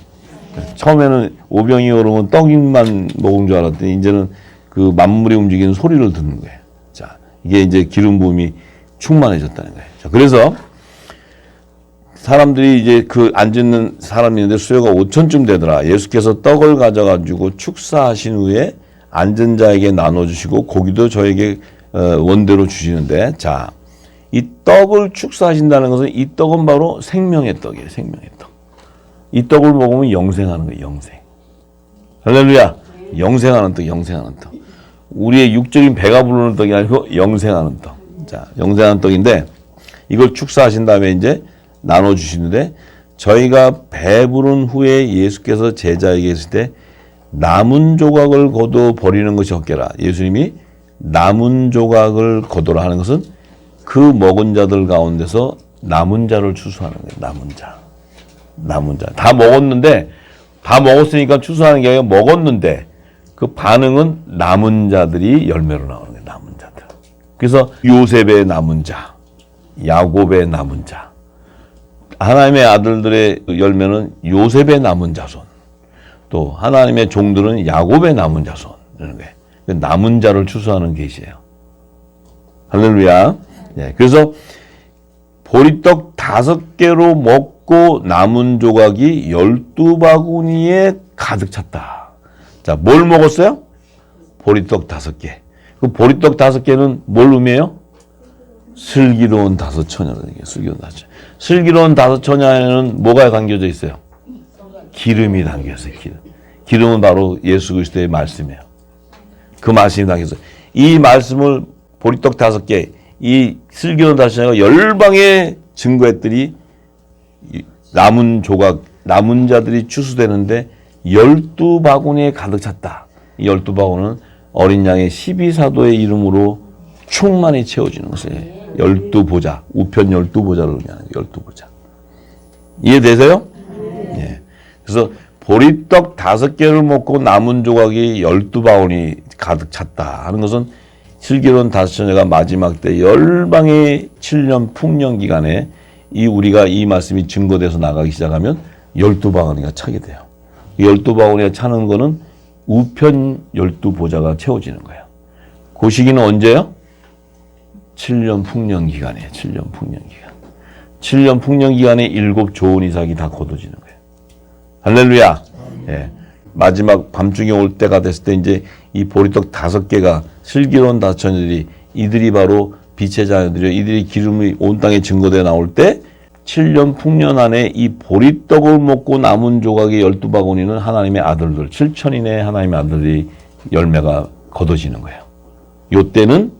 Speaker 1: 처음에는 오병이 오르면 떡만 먹은 줄 알았더니 이제는 그 만물이 움직이는 소리를 듣는 거예요. 자, 이게 이제 기름 부음이 충만해졌다는 거예요. 자, 그래서 사람들이 이제 그 앉는 사람이 있는데 수요가 5,000쯤 되더라. 예수께서 떡을 가져가지고 축사하신 후에 앉은 자에게 나눠주시고 고기도 저에게 원대로 주시는데, 자, 이 떡을 축사하신다는 것은 이 떡은 바로 생명의 떡이에요. 생명의 떡. 이 떡을 먹으면 영생하는 거예요. 영생. 할렐루야. 영생하는 떡, 영생하는 떡. 우리의 육적인 배가 부르는 떡이 아니고 영생하는 떡. 자, 영생하는 떡인데 이걸 축사하신 다음에 이제 나눠주시는데 저희가 배부른 후에 예수께서 제자에게 있을 때 남은 조각을 거둬 버리는 것이 없게라. 예수님이 남은 조각을 거둬라 하는 것은 그 먹은 자들 가운데서 남은 자를 추수하는 거예요. 남은 자. 다 먹었는데, 다 먹었으니까 추수하는 게 아니라 먹었는데, 그 반응은 남은 자들이 열매로 나오는 거예요. 남은 자들. 그래서 요셉의 남은 자, 야곱의 남은 자, 하나님의 아들들의 열매는 요셉의 남은 자손, 또 하나님의 종들은 야곱의 남은 자손, 이런 거예요. 남은 자를 추수하는 계시예요. 할렐루야. 예, 그래서 보리떡 5개로 먹고 남은 조각이 12바구니에 가득 찼다. 자, 뭘 먹었어요? 보리떡 5개. 그 보리떡 5개는 뭘 의미해요? 슬기로운 5처녀를 얘기해요. 슬기로운 5처녀. 슬기로운 5처녀에는 뭐가 담겨져 있어요? 기름이 담겨 있어요. 기름은 바로 예수 그리스도의 말씀이에요. 그 말씀이 담겨 있어요. 이 말씀을 보리떡 5개, 이 슬기로운 5처녀가 열방에 증거했더니 남은 조각, 남은 자들이 추수되는데 12바구니에 가득 찼다. 이 12바구니는 어린 양의 12사도의 이름으로 충만히 채워지는 것이에요. 12보자, 우편 12보자를 의미하는 12보자. 이해되세요? 예. 그래서 보리떡 5개를 먹고 남은 조각이 12바구니 가득 찼다 하는 것은 슬기로운 5처녀가 마지막 때 열방의 7년 풍년 기간에 우리가 이 말씀이 증거돼서 나가기 시작하면 12바구니가 차게 돼요. 12바구니가 차는 거는 우편 12보자가 채워지는 거예요. 그 시기는 언제요? 7년 풍년 기간이에요. 7년 풍년 기간. 7년 풍년 기간에 7 좋은 이삭이 다 거둬지는 거예요. 할렐루야. 예. 마지막 밤중에 올 때가 됐을 때 이제 이 보리떡 5개가 슬기로운 5처녀들이 이들이 바로 빛의 자녀들이요. 이들이 기름이 온 땅에 증거되어 나올 때 7년 풍년 안에 이 보리떡을 먹고 남은 조각의 12바구니는 하나님의 아들들, 7천인의 하나님의 아들들이 열매가 거둬지는 거예요. 요때는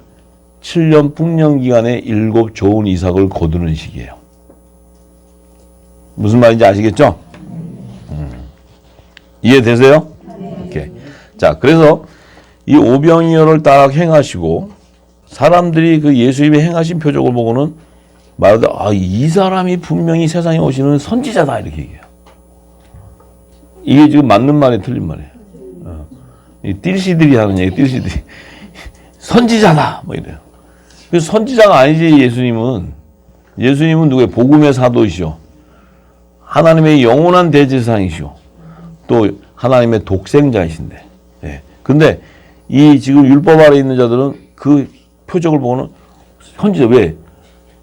Speaker 1: 7년 풍년 기간에 7 좋은 이삭을 거두는 시기예요. 무슨 말인지 아시겠죠? 이해되세요? 오케이. 자, 그래서 이 오병이어를 딱 행하시고 사람들이 그 예수님이 행하신 표적을 보고는 말하다, 이 사람이 분명히 세상에 오시는 선지자다 이렇게 얘기해요. 이게 지금 맞는 말이에요, 틀린 말이에요. 이 띨씨들이 하는 얘기, 띨씨들이 선지자다 뭐 이래요. 그래서 선지자가 아니지. 예수님은 누구예요? 복음의 사도이시오. 하나님의 영원한 대제사장이시오. 또 하나님의 독생자이신데. 예. 근데 이 지금 율법 아래 있는 자들은 그 표적을 보고는 선지자. 왜?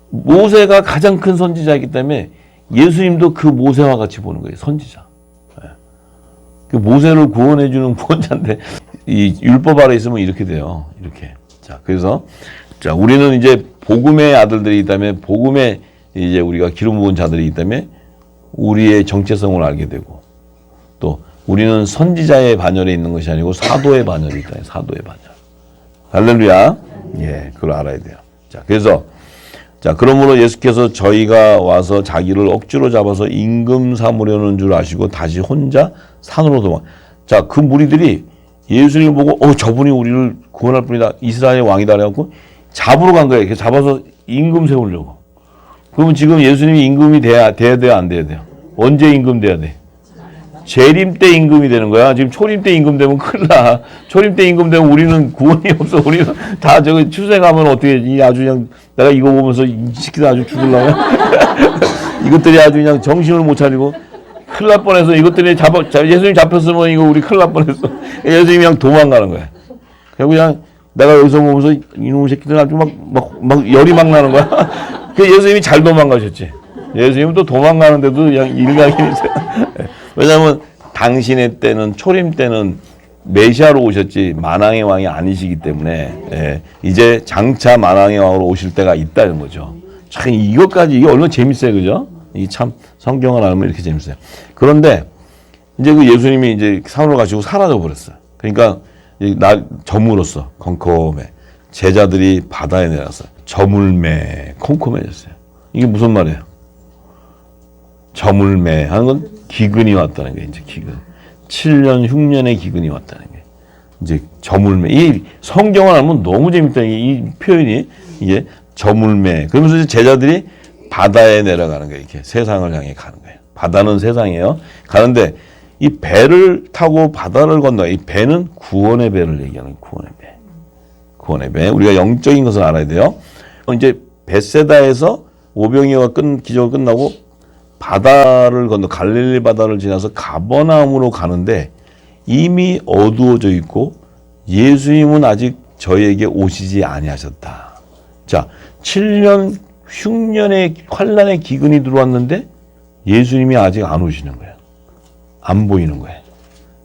Speaker 1: 모세가 가장 큰 선지자이기 때문에 예수님도 그 모세와 같이 보는 거예요. 선지자. 예. 그 모세를 구원해주는 구원자인데 이 율법 아래 있으면 이렇게 돼요. 이렇게. 자, 그래서 자, 우리는 이제 복음의 아들들이기 때문에 복음의 이제 우리가 기름 부은 자들이기 때문에 우리의 정체성을 알게 되고 또 우리는 선지자의 반열에 있는 것이 아니고 사도의 반열이 있다. 사도의 반열. 할렐루야. 예, 그걸 알아야 돼요. 자, 그래서 자, 그러므로 예수께서 저희가 와서 자기를 억지로 잡아서 임금 삼으려는 줄 아시고 다시 혼자 산으로 도망. 자, 그 무리들이 예수님을 보고 저분이 우리를 구원할 분이다. 이스라엘의 왕이다. 그래갖고 잡으러 간 거예요. 잡아서 임금 세우려고. 그러면 지금 예수님이 임금이 돼야 돼요? 안 돼야 돼요? 언제 임금 돼야 돼? 재림 때 임금이 되는 거야. 지금 초림 때 임금 되면 큰일 나. 초림 때 임금 되면 우리는 구원이 없어. 우리는 다 저기 추생하면 어떻게, 아주 그냥 내가 이거 보면서 이 새끼들 아주 죽을라고. 이것들이 아주 그냥 정신을 못 차리고 큰일 날 뻔해서 이것들이 예수님 잡혔으면 이거 우리 큰일 날 뻔했어. 예수님이 그냥 도망가는 거야. 그냥 내가 여기서 보면서 이놈의 새끼들 아주 막 열이 막 나는 거야. 그 예수님이 잘 도망가셨지. 예수님은 또 도망가는데도 그냥 일각이세요. 왜냐하면 당신의 때는 초림 때는 메시아로 오셨지 만왕의 왕이 아니시기 때문에 이제 장차 만왕의 왕으로 오실 때가 있다는 거죠. 참 이것까지 이게 얼마나 재밌어요, 그죠? 이 참 성경을 알면 이렇게 재밌어요. 그런데 이제 그 예수님이 이제 산으로 가시고 사라져 버렸어요. 그러니까 날 저물었어, 컴컴해. 제자들이 바다에 내렸어요. 저물매, 컴컴해졌어요. 이게 무슨 말이에요? 저물매 하는 건 기근이 왔다는 거예요. 이제 기근. 7년 흉년의 기근이 왔다는 거예요. 이제 저물매. 이 성경을 알면 너무 재밌다. 이 표현이 이게 저물매. 그러면서 이제 제자들이 바다에 내려가는 거예요. 이렇게 세상을 향해 가는 거예요. 바다는 세상이에요. 가는데 이 배를 타고 바다를 건너. 이 배는 구원의 배를 얘기하는 구원의 배. 구원의 배. 우리가 영적인 것을 알아야 돼요. 이제 벳세다에서 오병이어가 기적을 끝나고 바다를 건너 갈릴리 바다를 지나서 가버나움으로 가는데 이미 어두워져 있고 예수님은 아직 저에게 오시지 아니하셨다. 자, 7년 흉년의 환란의 기근이 들어왔는데 예수님이 아직 안 오시는 거예요. 안 보이는 거예요.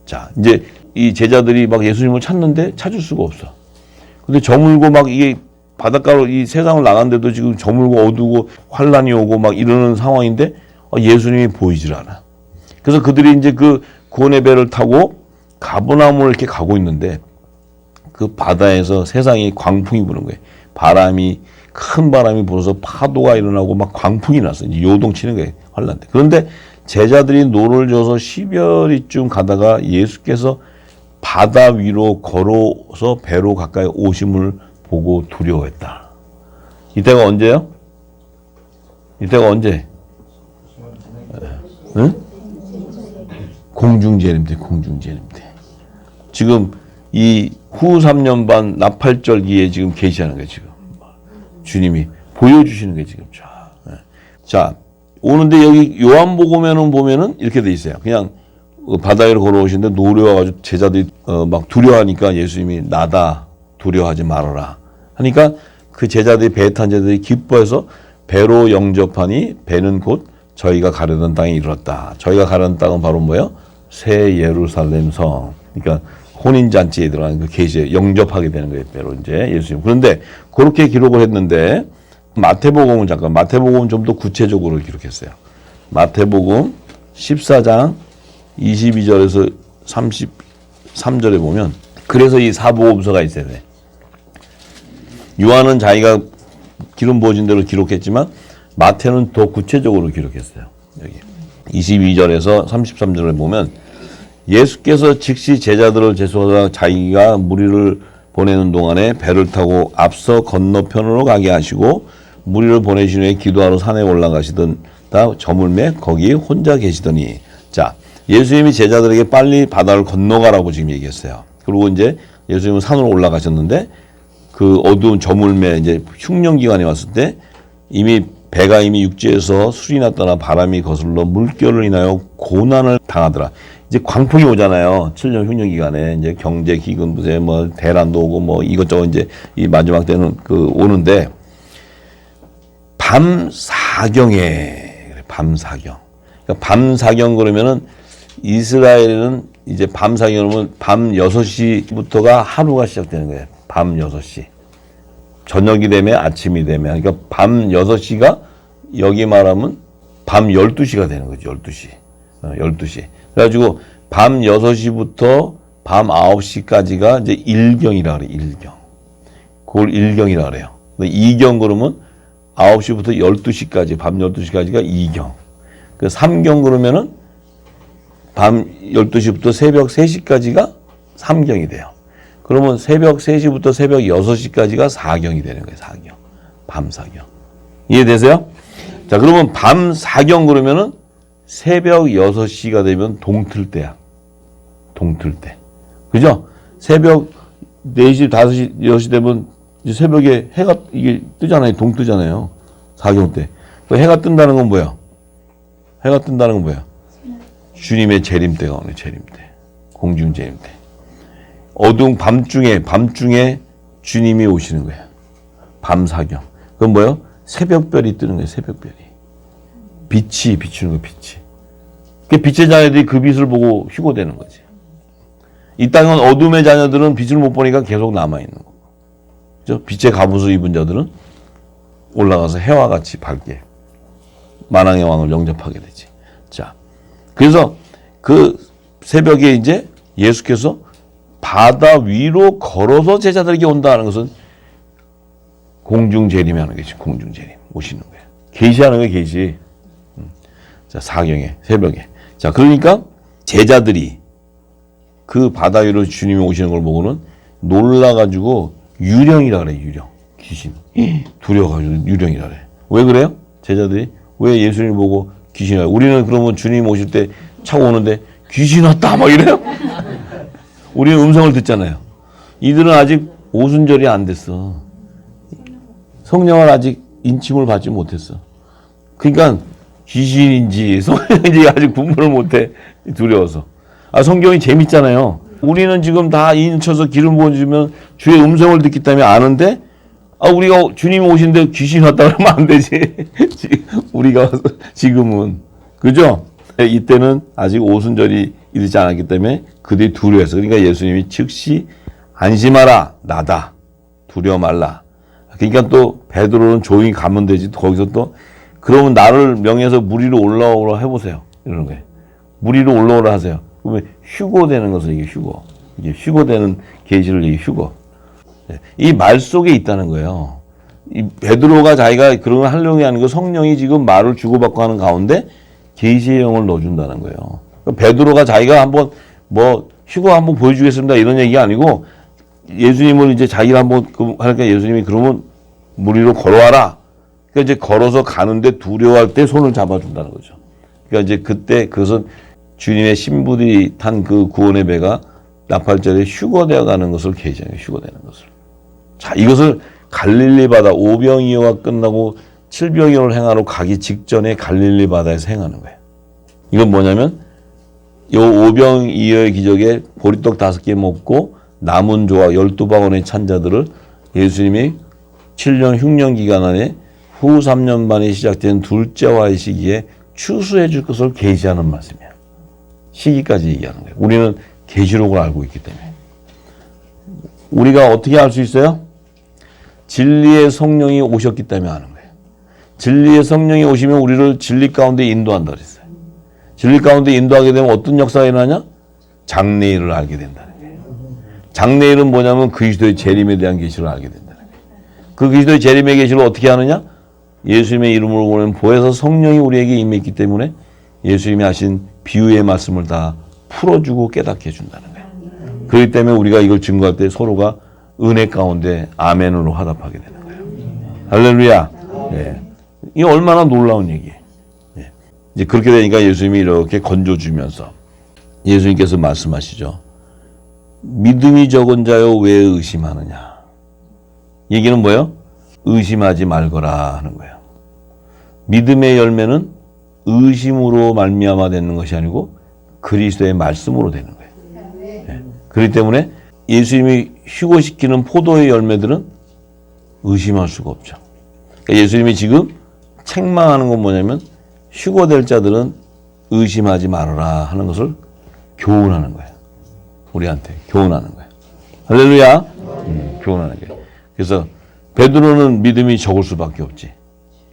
Speaker 1: 자, 이제 이 제자들이 막 예수님을 찾는데 찾을 수가 없어. 근데 저물고 막 이게 바닷가로 이 세상을 나갔는데도 지금 저물고 어두고 환란이 오고 막 이러는 상황인데 예수님이 보이질 않아. 그래서 그들이 이제 그 구원의 배를 타고 가버나움을 이렇게 가고 있는데 그 바다에서 세상이 광풍이 부는 거예요. 큰 바람이 불어서 파도가 일어나고 막 광풍이 났어. 이제 요동치는 거예요. 환란 때. 그런데 제자들이 노를 져서 10여리쯤 가다가 예수께서 바다 위로 걸어서 배로 가까이 오심을 보고 두려워했다. 이때가 언제요? 이때가 언제? 응? 공중재림 때. 지금 이 후 3년 반 나팔절기에 지금 계시하는 거예요, 지금. 주님이 보여주시는 게 지금. 자, 오는데 여기 요한복음에는 보면은 이렇게 돼 있어요. 그냥 바다 위로 걸어오시는데 노래 와가지고 제자들이 막 두려워하니까 예수님이 나다 두려워하지 말아라 하니까 그 제자들이 배에 탄 제자들이 기뻐해서 배로 영접하니 배는 곧 저희가 가려던 땅에 이르렀다. 저희가 가려던 땅은 바로 뭐예요? 새 예루살렘 성. 그러니까 혼인잔치에 들어가는 그 계시에 영접하게 되는 거예요. 배로 이제 예수님. 그런데 그렇게 기록을 했는데 마태복음은 좀 더 구체적으로 기록했어요. 마태복음 14장 22절에서 33절에 보면 그래서 이 사복음서가 있어야 돼. 요한은 자기가 기름 부어진 대로 기록했지만 마태는 더 구체적으로 기록했어요. 여기 22절에서 33절에 보면 예수께서 즉시 제자들을 제수하다 자기가 무리를 보내는 동안에 배를 타고 앞서 건너편으로 가게 하시고 무리를 보내신 후에 기도하러 산에 올라가시던 다 저물매 거기 혼자 계시더니 자 예수님이 제자들에게 빨리 바다를 건너가라고 지금 얘기했어요. 그리고 이제 예수님은 산으로 올라가셨는데 그 어두운 저물매 이제 흉년 기간이 왔을 때 이미 배가 이미 육지에서 술이 났다나 바람이 거슬러 물결을 인하여 고난을 당하더라. 이제 광풍이 오잖아요. 7년 흉년 기간에 이제 경제 기근 부세 뭐 대란도 오고 뭐 이것저것 이제 이 마지막 때는 그 오는데 밤 사경에 밤 사경. 그러니까 밤 사경 그러면은 이스라엘은 이제 밤 사경이면 밤 6시부터가 하루가 시작되는 거예요. 밤 6시. 저녁이 되면 아침이 되면 그러니까 밤 6시가 여기 말하면 밤 12시가 되는 거죠. 12시. 12시. 그래가지고 밤 6시부터 밤 9시까지가 이제 일경이라 그래요. 일경. 그걸 일경이라 그래요. 이경 그러면 9시부터 12시까지, 밤 12시까지가 이경. 그 3경 그러면은 밤 12시부터 새벽 3시까지가 3경이 돼요. 그러면 새벽 3시부터 새벽 6시까지가 4경이 되는 거예요. 4경. 밤 4경. 이해되세요? 자, 그러면 밤 4경 그러면은 새벽 6시가 되면 동틀 때야. 동틀 때. 그죠? 새벽 4시, 5시, 6시 되면 새벽에 해가 이게 뜨잖아요. 동 뜨잖아요. 4경 때. 해가 뜬다는 건 뭐야? 해가 뜬다는 건 뭐야? 주님의 재림 때가 오네. 재림 때. 공중 재림 때. 어두운 밤중에 주님이 오시는 거야. 밤 4경. 그건 뭐예요? 새벽별이 뜨는 거예요. 새벽별이. 빛이 비추는 거예요. 빛이. 그 빛의 자녀들이 그 빛을 보고 휴고되는 거지. 이 땅은 어둠의 자녀들은 빛을 못 보니까 계속 남아있는 거고. 그죠? 빛의 갑옷을 입은 자들은 올라가서 해와 같이 밝게 만왕의 왕을 영접하게 되지. 자, 그래서 그 새벽에 이제 예수께서 바다 위로 걸어서 제자들에게 온다는 것은 공중 재림하는 것이 공중 재림 오시는 거예요. 계시하는 거예요, 계시. 자, 사경에 새벽에. 자, 그러니까 제자들이 그 바다 위로 주님이 오시는 걸 보고는 놀라가지고 유령이라 그래, 유령. 귀신. 두려워가지고 유령이라 그래. 왜 그래요? 제자들이 왜 예수님을 보고 귀신이 와요? 우리는 그러면 주님 오실 때 차고 오는데 귀신 왔다 막 이래요? 우리는 음성을 듣잖아요. 이들은 아직 오순절이 안 됐어. 성령을 아직 인침을 받지 못했어. 그러니까 귀신인지 성령인지 아직 구분을 못해. 두려워서. 아, 성경이 재밌잖아요. 우리는 지금 다 인쳐서 기름 부어주면 주의 음성을 듣기 때문에 아는데, 아, 우리가 주님이 오신데 귀신 왔다 그러면 안 되지. 우리가 지금은. 그죠? 이때는 아직 오순절이 이르지 않았기 때문에 그들이 두려워해서. 그러니까 예수님이 즉시 안심하라. 나다. 두려워 말라. 그러니까 또 베드로는 조용히 가면 되지. 거기서 또 그러면 나를 명해서 물 위로 올라오라 해보세요. 이러는 거예요. 물 위로 올라오라 하세요. 그러면 휴거되는 것은 이게 휴거. 이게 휴거되는 계시를 이게 휴거. 이 말 속에 있다는 거예요. 이 베드로가 자기가 그런 걸 하려고 하는 거 성령이 지금 말을 주고받고 하는 가운데 계시의 영을 넣어준다는 거예요. 베드로가 자기가 한번 뭐 휴거 한번 보여주겠습니다 이런 얘기가 아니고 예수님을 이제 자기가 한번 하니까 예수님이 그러면 물 위로 걸어와라. 그러니까 이제 걸어서 가는데 두려워할 때 손을 잡아준다는 거죠. 그러니까 이제 그때 그것은 주님의 신부들이 탄 그 구원의 배가 나팔절에 휴거되어 가는 것을 계시하는 거예요. 휴거되는 것을. 자, 이것을 갈릴리 바다 오병이어가 끝나고 칠병이어를 행하러 가기 직전에 갈릴리 바다에서 행하는 거예요. 이건 뭐냐면 요 오병이어의 기적에 보리떡 5개 먹고 남은 조각 12바구니의 찬자들을 예수님이 7년 흉년 기간 안에 후 3년 만에 시작된 둘째와의 시기에 추수해 줄 것을 계시하는 말씀이에요. 시기까지 얘기하는 거예요. 우리는 계시록을 알고 있기 때문에. 우리가 어떻게 알 수 있어요? 진리의 성령이 오셨기 때문에 아는 거예요. 진리의 성령이 오시면 우리를 진리 가운데 인도한다 그랬어요. 진리 가운데 인도하게 되면 어떤 역사가 일어나냐? 장래일을 알게 된다는 거예요. 장래일은 뭐냐면 그리스도의 재림에 대한 계시를 알게 된다는 거예요. 그 그리스도의 재림의 계시를 어떻게 하느냐? 예수님의 이름으로 보내는 보혜사 성령이 우리에게 임했기 때문에 예수님이 하신 비유의 말씀을 다 풀어주고 깨닫게 해준다는 거예요. 그렇기 때문에 우리가 이걸 증거할 때 서로가 은혜 가운데 아멘으로 화답하게 되는 거예요. 할렐루야. 네. 이게 얼마나 놀라운 얘기예요. 네. 이제 그렇게 되니까 예수님이 이렇게 건져주면서 예수님께서 말씀하시죠. 믿음이 적은 자여 왜 의심하느냐. 얘기는 뭐예요? 의심하지 말거라 하는 거예요. 믿음의 열매는 의심으로 말미암아 되는 것이 아니고 그리스도의 말씀으로 되는 거예요. 네. 그렇기 때문에 예수님이 휴거시키는 포도의 열매들은 의심할 수가 없죠. 그러니까 예수님이 지금 책망하는 건 뭐냐면 휴거될 자들은 의심하지 말아라 하는 것을 교훈하는 거예요. 우리한테 교훈하는 거예요. 할렐루야. 교훈하는 거예요. 그래서 베드로는 믿음이 적을 수밖에 없지.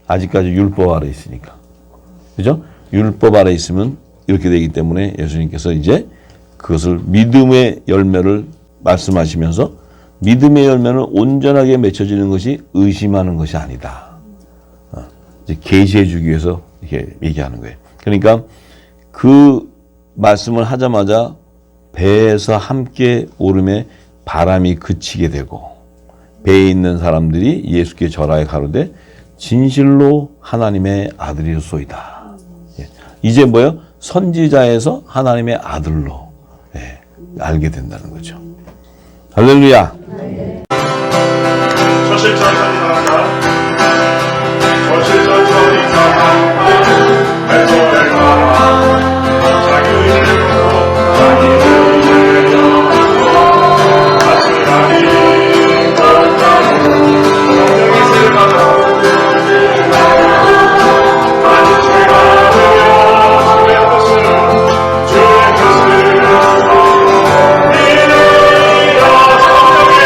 Speaker 1: 아직까지 율법 아래 있으니까. 그죠? 율법 아래 있으면 이렇게 되기 때문에 예수님께서 이제 그것을 믿음의 열매를 말씀하시면서 믿음의 열매는 온전하게 맺혀지는 것이 의심하는 것이 아니다. 이제 계시해 주기 위해서 이렇게 얘기하는 거예요. 그러니까 그 말씀을 하자마자 배에서 함께 오름에 바람이 그치게 되고 배에 있는 사람들이 예수께 절하여 가로되 진실로 하나님의 아들이소이다. 이제 뭐요? 선지자에서 하나님의 아들로 알게 된다는 거죠. 할렐루야.
Speaker 2: 저실전선이 나가 저실전선이 나가 배설에 가라 자기 의지를 두고 자기 의지를 두고 아시라니 성령이 세마다 아니 제가 주의 것을 주의 것을 믿으리라 성령의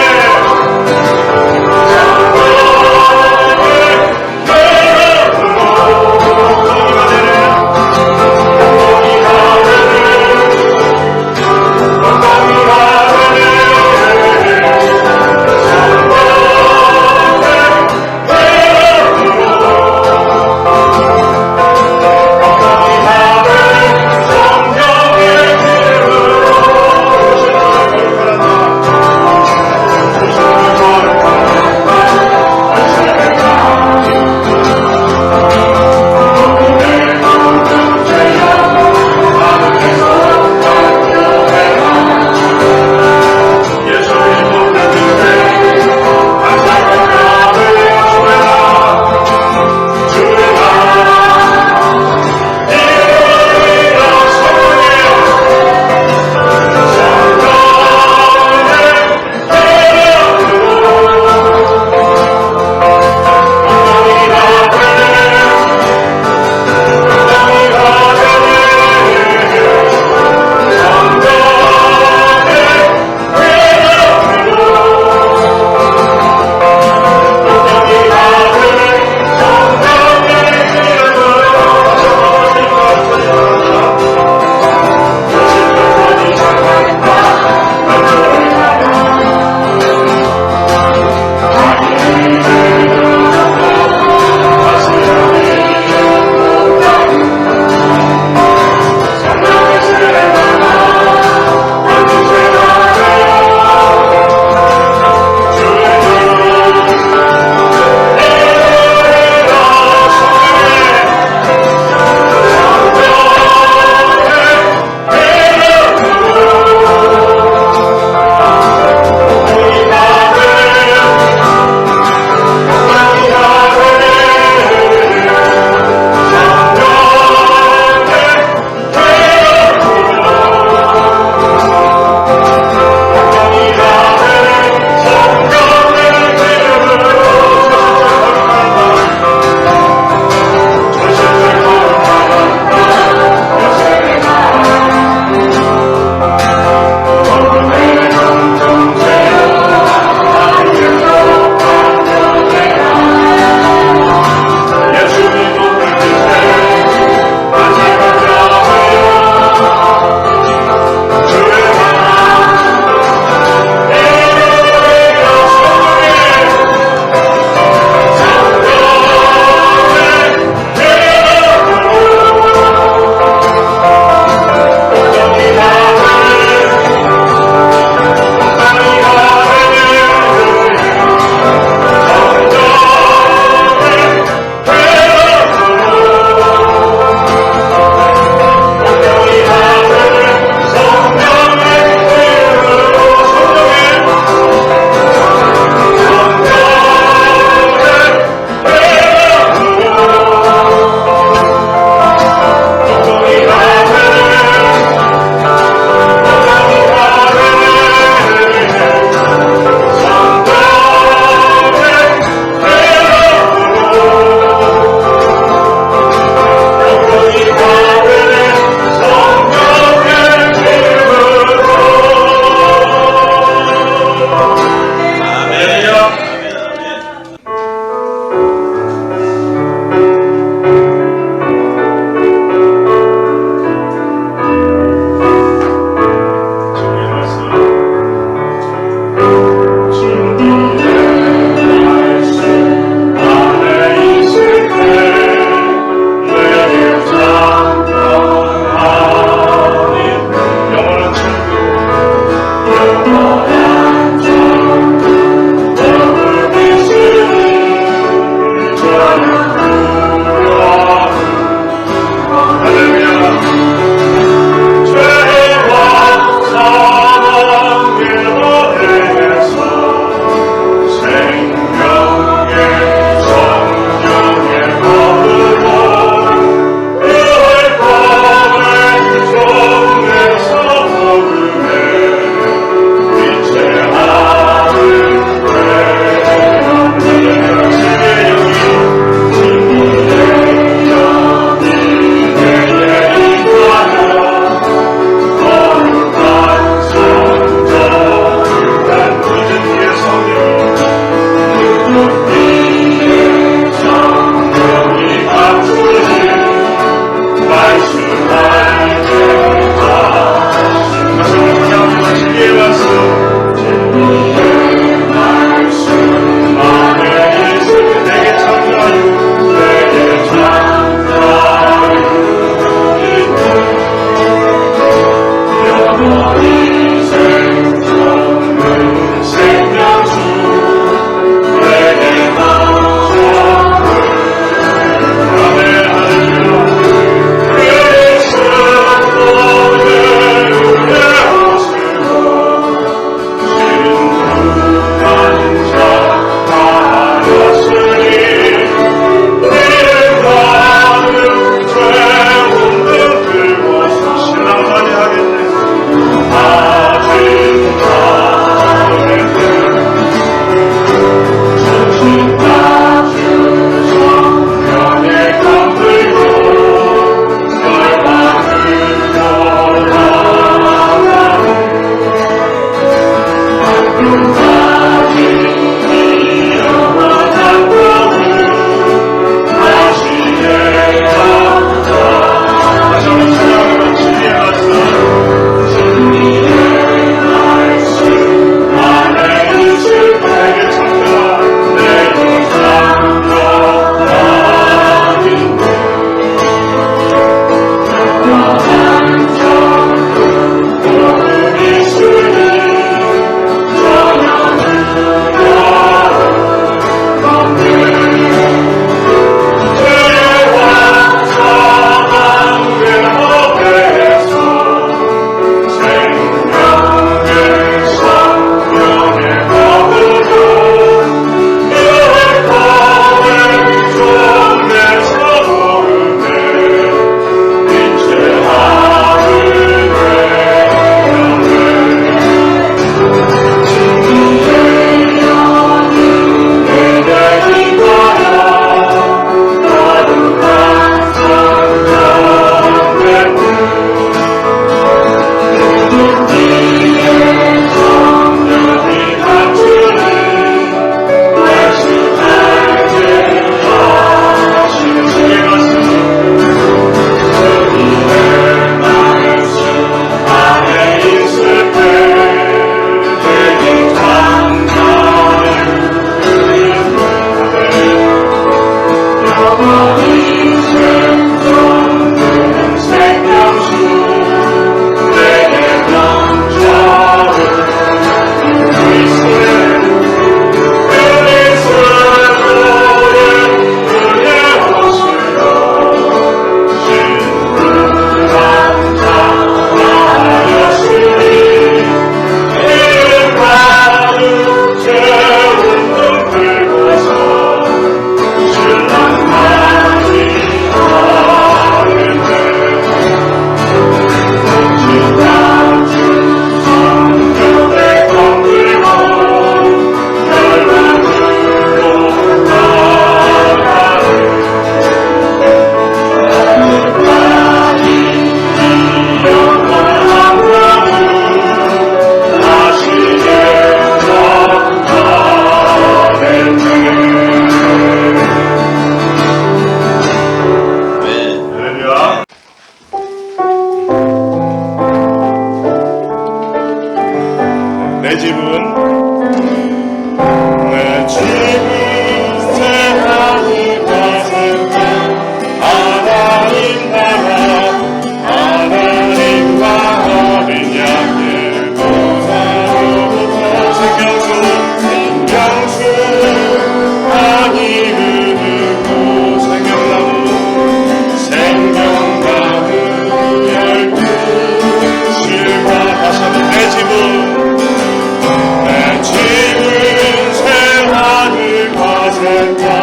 Speaker 2: 다